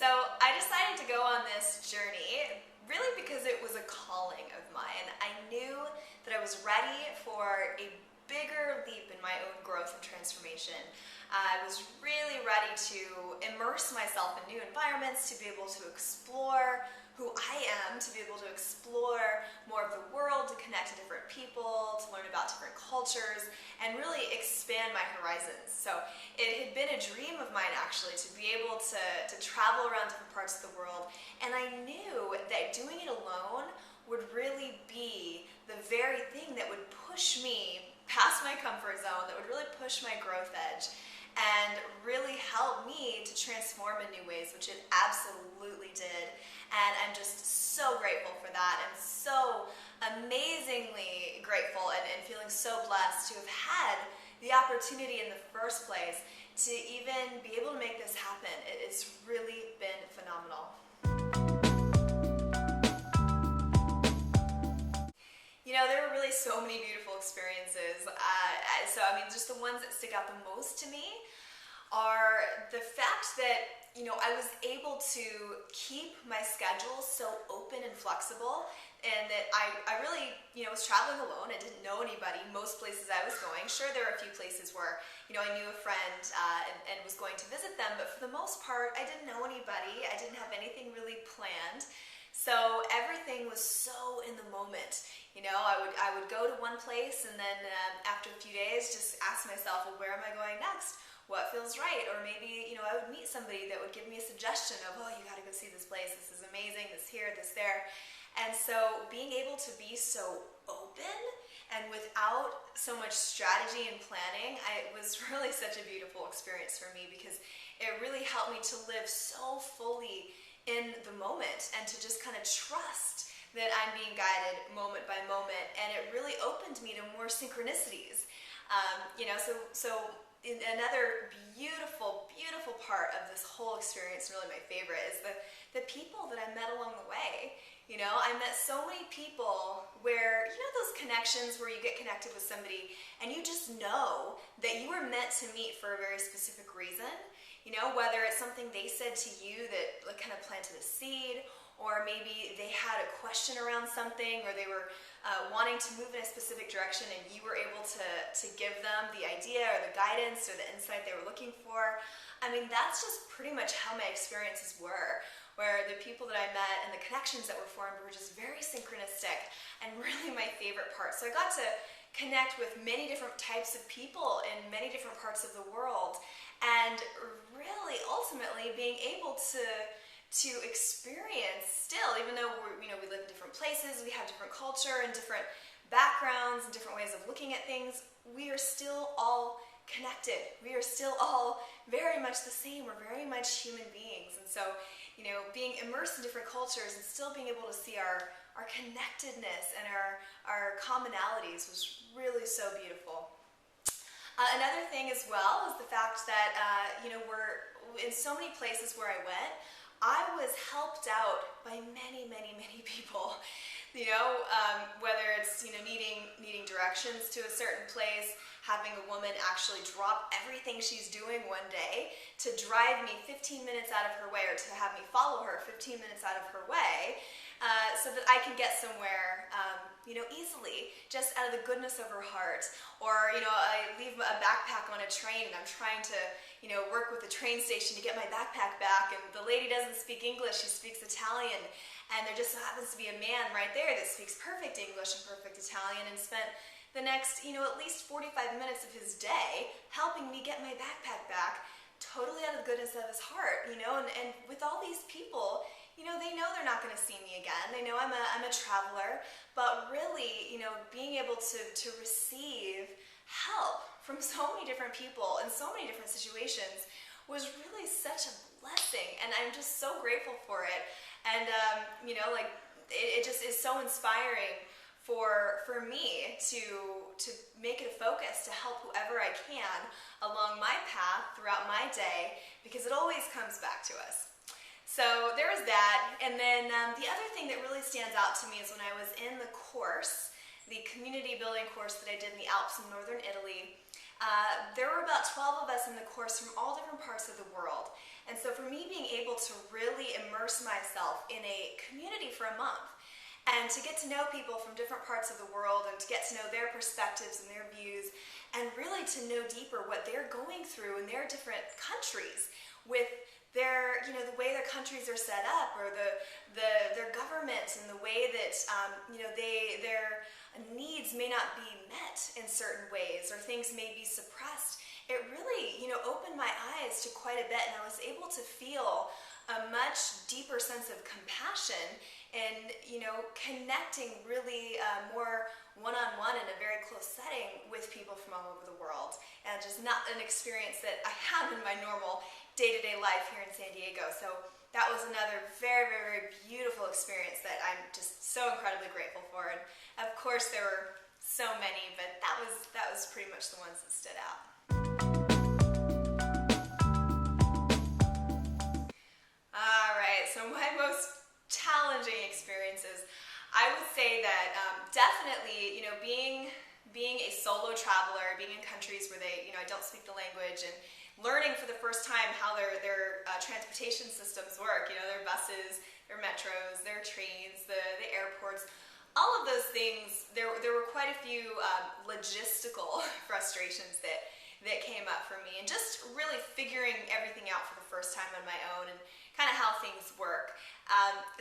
So I decided to go on this journey really because it was a calling of mine. I knew that I was ready for a bigger leap in my own growth and transformation. I was really ready to immerse myself in new environments, to be able to explore who I am, to be able to explore more of the world, to connect to different people, to learn about different cultures, and really expand my horizons. So it had been a dream of mine actually to be able to travel around different parts of the world, and I knew that doing it alone would really be the very thing that would push me past my comfort zone, that would really push my growth edge, and really help me to transform in new ways, which it absolutely did. And I'm just so grateful for that, and so amazingly grateful and feeling so blessed to have had the opportunity in the first place to even be able to make this happen. It's really been phenomenal. You know, there were really so many beautiful experiences. Just the ones that stick out the most to me are the fact that, I was able to keep my schedule so open and flexible, and that I really, was traveling alone. I didn't know anybody most places I was going. Sure, there are a few places where, I knew a friend and was going to visit them, but for the most part, I didn't know anybody. I didn't have anything really planned. So everything was so in the moment. I would go to one place, and then after a few days just ask myself, well, where am I going next? What feels right? Or maybe, I would meet somebody that would give me a suggestion of, oh, you gotta go see this place, this is amazing, this here, this there. And so being able to be so open and without so much strategy and planning, it was really such a beautiful experience for me, because it really helped me to live so fully in the moment and to just kind of trust that I'm being guided moment by moment, and it really opened me to more synchronicities. Another beautiful, beautiful part of this whole experience, really my favorite, is the people that I met along the way. I met so many people where, those connections where you get connected with somebody and you just know that you were meant to meet for a very specific reason. Whether it's something they said to you that kind of planted a seed, or maybe they had a question around something, or they were wanting to move in a specific direction, and you were able to give them the idea or the guidance or the insight they were looking for. That's just pretty much how my experiences were, where the people that I met and the connections that were formed were just very synchronistic and really my favorite part. So I got to connect with many different types of people in many different parts of the world, and really ultimately being able to experience still, even though we live in different places, we have different culture and different backgrounds and different ways of looking at things, we are still all connected. We are still all very much the same. We're very much human beings. And so, being immersed in different cultures and still being able to see our connectedness and our commonalities was really so beautiful. Another thing as well is the fact that, we're in so many places where I went, I was helped out by many, many, many people. Whether it's, needing directions to a certain place, having a woman actually drop everything she's doing one day to drive me 15 minutes out of her way, or to have me follow her 15 minutes out of her way, so that I can get somewhere, easily, just out of the goodness of her heart. Or, I leave a backpack on a train and I'm trying to, work with the train station to get my backpack back, and the lady doesn't speak English, she speaks Italian, and there just so happens to be a man right there that speaks perfect English and perfect Italian, and spent the next, at least 45 minutes of his day helping me get my backpack back, totally out of the goodness of his heart, and with all these people, they know they're not going to see me again. They know I'm a traveler, but really, being able to receive help from so many different people in so many different situations was really such a blessing, and I'm just so grateful for it. And it just is so inspiring for me to make it a focus to help whoever I can along my path throughout my day, because it always comes back to us. So there was that, and then the other thing that really stands out to me is when I was in the course, the community building course that I did in the Alps in northern Italy. There were about 12 of us in the course from all different parts of the world. And so for me being able to really immerse myself in a community for a month and to get to know people from different parts of the world and to get to know their perspectives and their views and really to know deeper what they're going through in their different countries with their, you know, the way their countries are set up, or their government, and the way that you know, their needs may not be met in certain ways, or things may be suppressed. It really, you know, opened my eyes to quite a bit, and I was able to feel a much deeper sense of compassion and, you know, connecting really more one-on-one in a very close setting with people from all over the world, and just not an experience that I have in my normal day-to-day life here in San Diego. So that was another very, very, very beautiful experience that I'm just so incredibly grateful for. And of course there were so many, but that was pretty much the ones that stood out. Alright, so my most challenging experiences, I would say that definitely, you know, being a solo traveler, being in countries where they, you know, I don't speak the language, and learning for the first time how their transportation systems work, you know, their buses, their metros, their trains, the airports, all of those things, there were quite a few logistical frustrations that came up for me, and just really figuring everything out for the first time on my own and kind of how things work.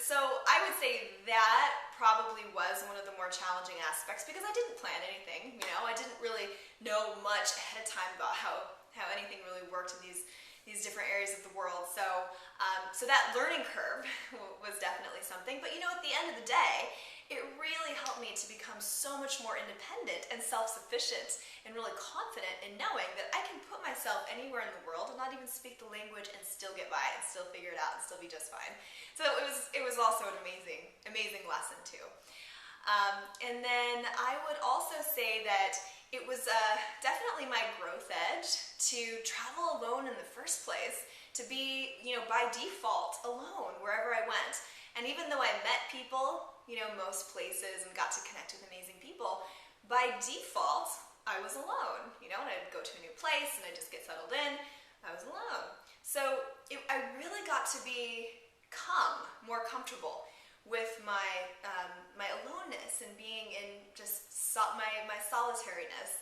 So I would say that probably was one of the more challenging aspects, because I didn't plan anything, you know, I didn't really know much ahead of time about how anything really worked in these different areas of the world. So so that learning curve was definitely something, but you know, at the end of the day, it really helped me to become so much more independent and self-sufficient and really confident in knowing that I can put myself anywhere in the world and not even speak the language and still get by and still figure it out and still be just fine. So it was also an amazing lesson too. And then I would also say that it was definitely my growth edge to travel alone in the first place, to be, you know, by default alone wherever I went. And even though I met people, you know, most places, and got to connect with amazing people, by default, I was alone. You know, and I'd go to a new place and I'd just get settled in, I was alone. So I really got to become more comfortable with my my aloneness and being in just my solitariness.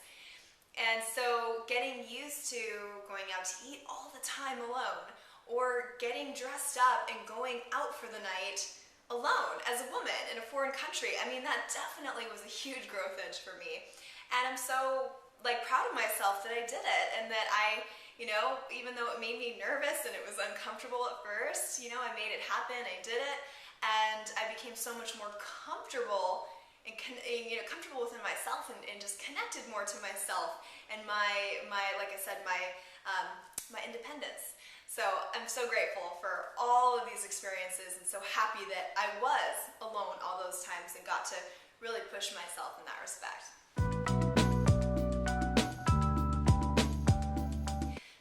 And so getting used to going out to eat all the time alone, or getting dressed up and going out for the night alone as a woman in a foreign country. I mean, that definitely was a huge growth edge for me. And I'm so proud of myself that I did it, and that I, you know, even though it made me nervous and it was uncomfortable at first, you know, I made it happen, I did it, and I became so much more comfortable and you know, comfortable within myself, and just connected more to myself and my like I said, my independence. So I'm so grateful for all of these experiences, and so happy that I was alone all those times and got to really push myself in that respect.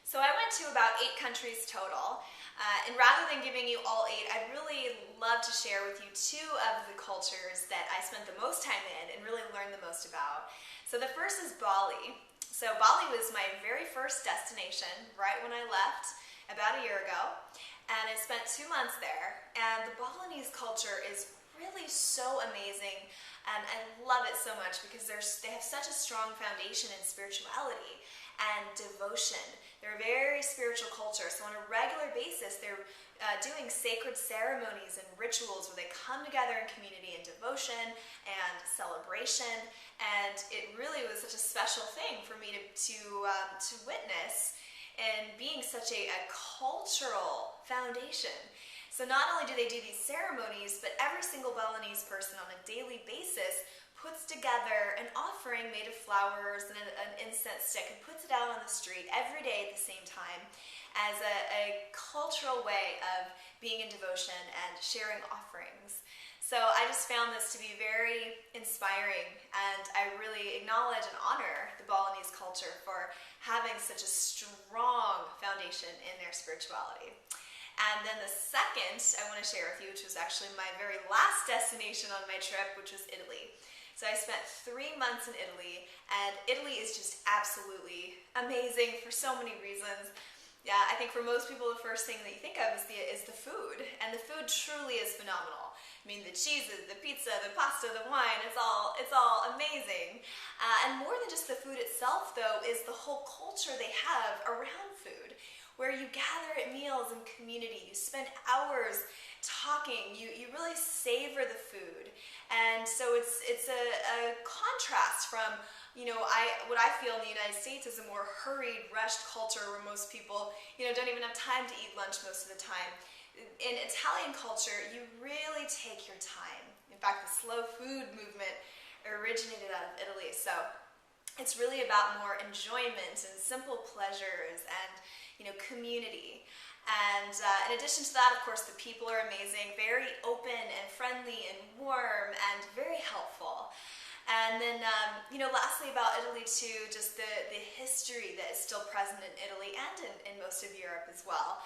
So I went to about 8 countries total, and rather than giving you all 8, I'd really love to share with you 2 of the cultures that I spent the most time in and really learned the most about. So the first is Bali. So Bali was my very first destination right when I left about a year ago, and I spent 2 months there, and the Balinese culture is really so amazing, and I love it so much because they have such a strong foundation in spirituality and devotion. They're a very spiritual culture, so on a regular basis they're doing sacred ceremonies and rituals where they come together in community and devotion and celebration, and it really was such a special thing for me to witness, and being such a cultural foundation. So not only do they do these ceremonies, but every single Balinese person on a daily basis puts together an offering made of flowers and an incense stick and puts it out on the street every day at the same time as a cultural way of being in devotion and sharing offerings. So I just found this to be very inspiring, and I really acknowledge and honor the Balinese culture for having such a strong foundation in their spirituality. And then the second I want to share with you, which was actually my very last destination on my trip, which was Italy. So I spent 3 months in Italy, and Italy is just absolutely amazing for so many reasons. Yeah, I think for most people, the first thing that you think of is the food, and the food truly is phenomenal. I mean, the cheeses, the pizza, the pasta, the wine, it's all amazing. And more than just the food itself, though, is the whole culture they have around food, where you gather at meals in community, you spend hours talking, you really savor the food. And so it's a contrast from, what I feel in the United States is a more hurried, rushed culture where most people, don't even have time to eat lunch most of the time. In Italian culture, you really take your time. In fact, the slow food movement originated out of Italy. So it's really about more enjoyment and simple pleasures and, community. And in addition to that, of course, the people are amazing, very open and friendly and warm and very helpful. And then, lastly about Italy too, just the history that is still present in Italy and in most of Europe as well.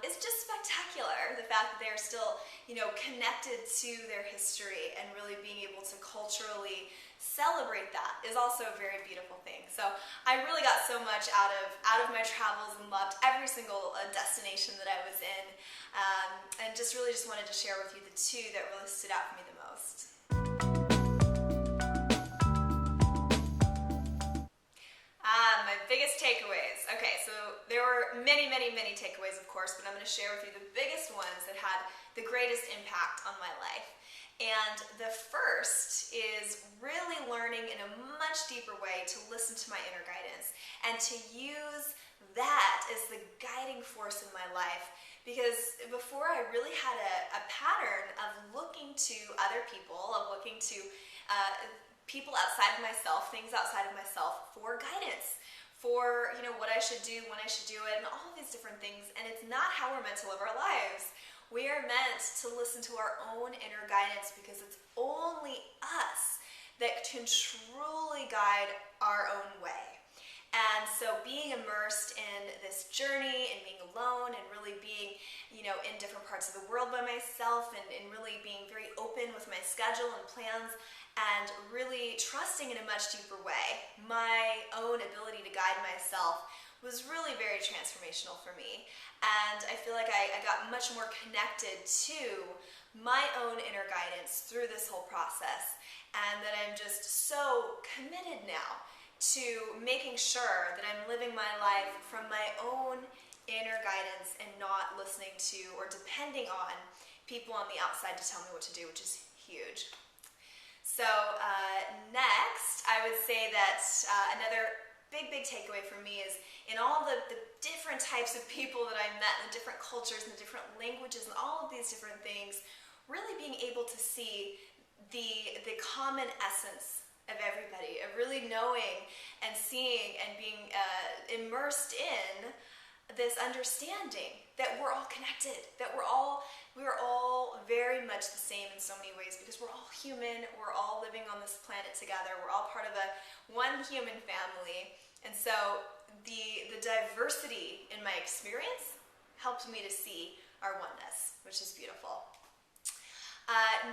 It's just spectacular, the fact that they're still, connected to their history and really being able to culturally celebrate that is also a very beautiful thing. So I really got so much out of my travels and loved every single destination that I was in, and just wanted to share with you the two that really stood out for me the most. My biggest takeaways. Okay, so there were many, many, many takeaways, of course, but I'm going to share with you the biggest ones that had the greatest impact on my life. And the first is really learning in a much deeper way to listen to my inner guidance and to use that as the guiding force in my life. Because before, I really had a pattern of looking to other people, of looking to people outside of myself, things outside of myself for guidance, for what I should do, when I should do it, and all of these different things. And it's not how we're meant to live our lives. We are meant to listen to our own inner guidance, because it's only us that can truly guide our own way. And so being immersed in this journey and being alone and really being, in different parts of the world by myself and really being very open with my schedule and plans and really trusting in a much deeper way my own ability to guide myself was really very transformational for me. And I feel like I got much more connected to my own inner guidance through this whole process, and that I'm just so committed now to making sure that I'm living my life from my own inner guidance and not listening to or depending on people on the outside to tell me what to do, which is huge. So next, I would say that another big takeaway for me is in all the different types of people that I met, and the different cultures and the different languages and all of these different things, really being able to see the common essence of everybody, of really knowing and seeing and being immersed in this understanding that we're all connected, that we're all very much the same in so many ways, because we're all human, we're all living on this planet together, we're all part of one human family. And so the diversity in my experience helped me to see our oneness, which is beautiful.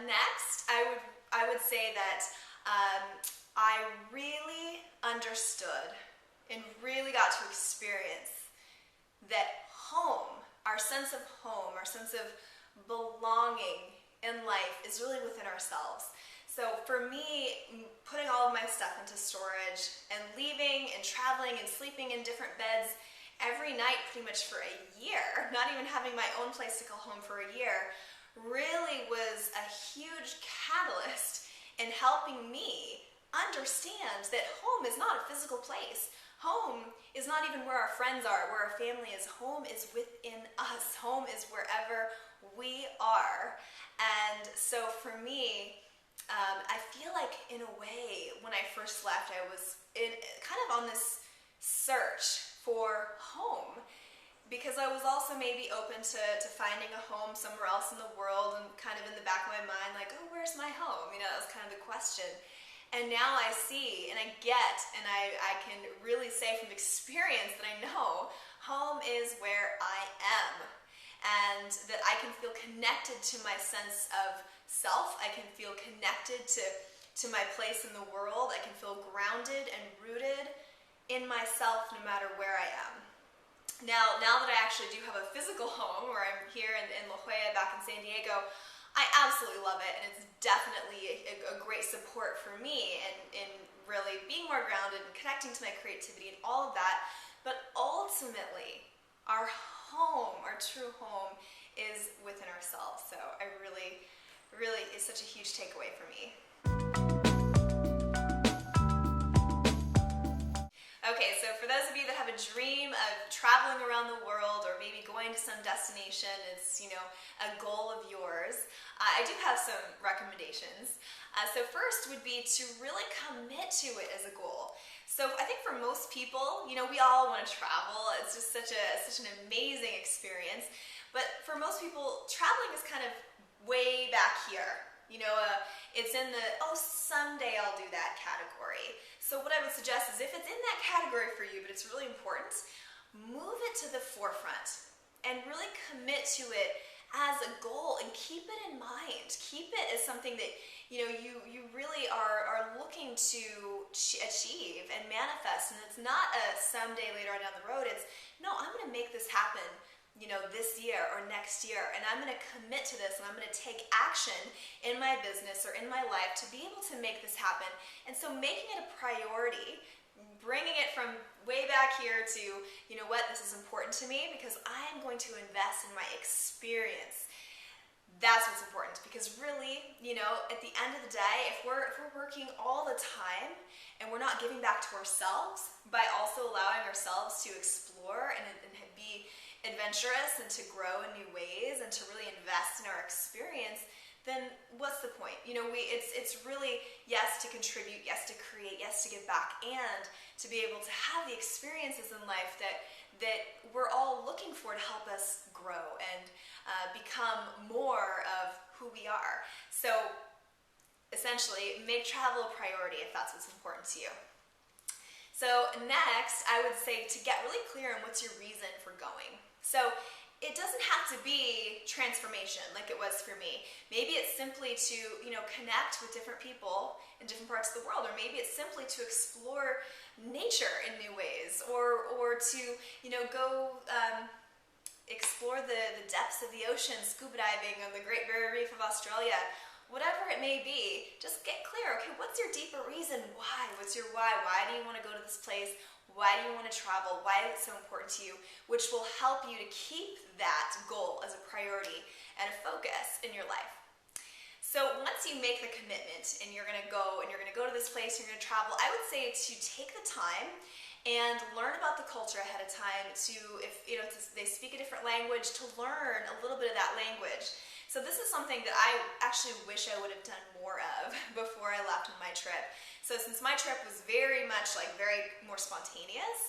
Next, I would say that I really understood and really got to experience that home, our sense of home, our sense of belonging in life is really within ourselves. So for me, putting all of my stuff into storage and leaving and traveling and sleeping in different beds every night pretty much for a year, not even having my own place to call home for a year, really was a huge catalyst in helping me understand that home is not a physical place. Home is not even where our friends are, where our family is. Home is within us. Home is wherever we are. And so for me, I feel like in a way, when I first left, I was kind of on this search for home, because I was also maybe open to finding a home somewhere else in the world, and kind of in the back of my mind, like, oh, where's my home? That was kind of the question. And now I see and I get, and I can really say from experience that I know home is where I am, and that I can feel connected to my sense of self. I can feel connected to my place in the world. I can feel grounded and rooted in myself no matter where I am. Now that I actually do have a physical home where I'm here in La Jolla back in San Diego, I absolutely love it, and it's definitely a great support for me in really being more grounded and connecting to my creativity and all of that. But ultimately, our home, our true home, is within ourselves. So I really, it's such a huge takeaway for me. Okay, so for those of you that have a dream of traveling around the world or maybe going to some destination, it's, a goal of yours, I do have some recommendations. So first would be to really commit to it as a goal. So I think for most people, we all want to travel. It's just such an amazing experience. But for most people, traveling is kind of way back here. It's in the, someday I'll do that category. So what I would suggest is if it's in that category for you, but it's really important, move it to the forefront and really commit to it as a goal and keep it in mind. Keep it as something that you really are looking to achieve and manifest. And it's not a someday later on down the road. It's, no, I'm going to make this happen this year or next year, and I'm going to commit to this, and I'm going to take action in my business or in my life to be able to make this happen. And so making it a priority, bringing it from way back here to, this is important to me because I am going to invest in my experience. That's what's important, because really, at the end of the day, if we're working all the time and we're not giving back to ourselves by also allowing ourselves to explore and be adventurous and to grow in new ways and to really invest in our experience, then what's the point? It's really, yes, to contribute, yes, to create, yes, to give back, and to be able to have the experiences in life that we're all looking for to help us grow and become more of who we are. So essentially, make travel a priority if that's what's important to you. So next, I would say to get really clear on what's your reason for going. So it doesn't have to be transformation like it was for me. Maybe it's simply to, connect with different people in different parts of the world, or maybe it's simply to explore nature in new ways, or to, go explore the depths of the ocean, scuba diving on the Great Barrier Reef of Australia. Whatever it may be, just get clear. Okay, what's your deeper reason? Why? What's your why? Why do you want to go to this place? Why do you want to travel? Why is it so important to you? Which will help you to keep that goal as a priority and a focus in your life. So once you make the commitment and you're going to go to this place, you're going to travel, I would say to take the time and learn about the culture ahead of time, to, if they speak a different language, to learn a little bit of that language. So this is something that I actually wish I would have done more of before I left on my trip. So since my trip was very much very more spontaneous,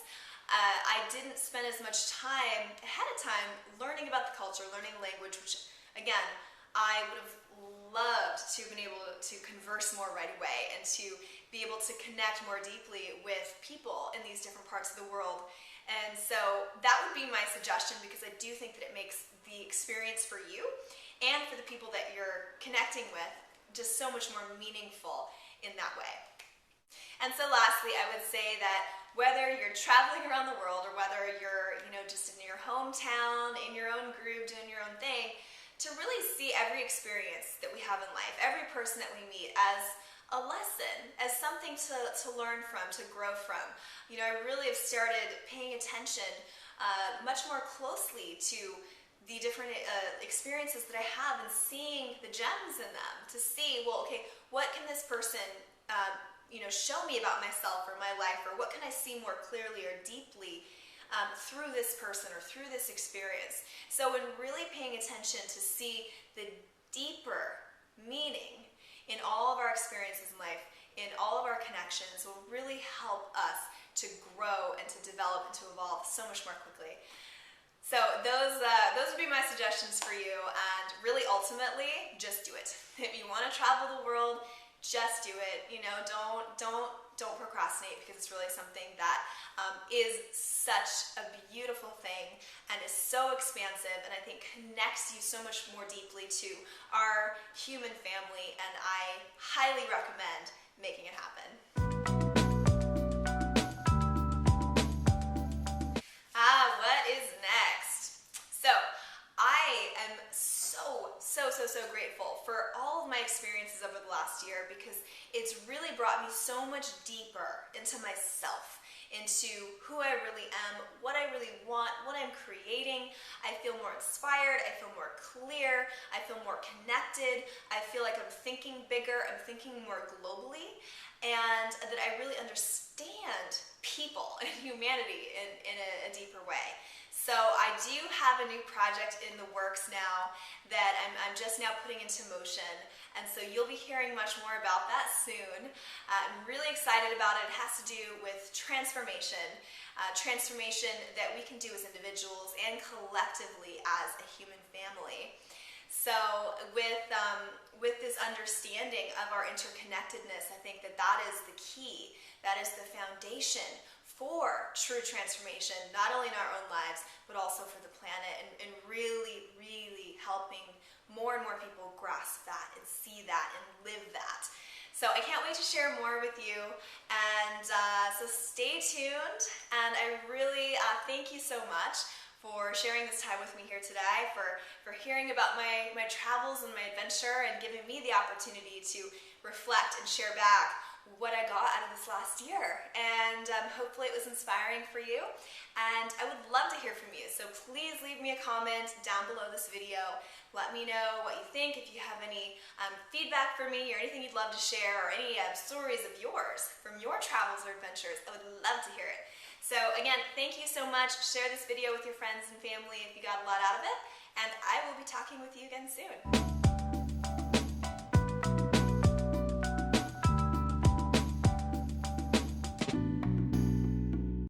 I didn't spend as much time ahead of time learning about the culture, learning the language, which again, I would have loved to have been able to converse more right away and to be able to connect more deeply with people in these different parts of the world. And so that would be my suggestion, because I do think that it makes the experience for you and for the people that you're connecting with just so much more meaningful in that way. And so lastly, I would say that whether you're traveling around the world or whether you're, just in your hometown, in your own group, doing your own thing, to really see every experience that we have in life, every person that we meet, as a lesson, as something to learn from, to grow from. I really have started paying attention much more closely to the different experiences that I have and seeing the gems in them, to see, well, okay, what can this person show me about myself or my life, or what can I see more clearly or deeply through this person or through this experience. So in really paying attention to see the deeper meaning in all of our experiences in life, in all of our connections, will really help us to grow and to develop and to evolve so much more quickly. So those would be my suggestions for you, and really ultimately, just do it. If you want to travel the world, just do it. Don't procrastinate, because it's really something that is such a beautiful thing and is so expansive, and I think connects you so much more deeply to our human family, and I highly recommend making it happen. What is I am so grateful for all of my experiences over the last year, because it's really brought me so much deeper into myself, into who I really am, what I really want, what I'm creating. I feel more inspired, I feel more clear, I feel more connected, I feel like I'm thinking bigger, I'm thinking more globally, and that I really understand people and humanity in a deeper way. So I do have a new project in the works now that I'm just now putting into motion, and so you'll be hearing much more about that soon. I'm really excited about it. It has to do with transformation that we can do as individuals and collectively as a human family. So with this understanding of our interconnectedness, I think that is the key. That is the foundation for true transformation, not only in our own lives, but also for the planet, and really, really helping more and more people grasp that and see that and live that. So I can't wait to share more with you, and so stay tuned, and I really thank you so much for sharing this time with me here today, for hearing about my travels and my adventure, and giving me the opportunity to reflect and share back what I got out of this last year. And hopefully it was inspiring for you, and I would love to hear from you. So please leave me a comment down below this video. Let me know what you think. If you have any feedback for me, or anything you'd love to share, or any stories of yours from your travels or adventures, I would love to hear it. So again, thank you so much. Share this video with your friends and family if you got a lot out of it, and I will be talking with you again soon.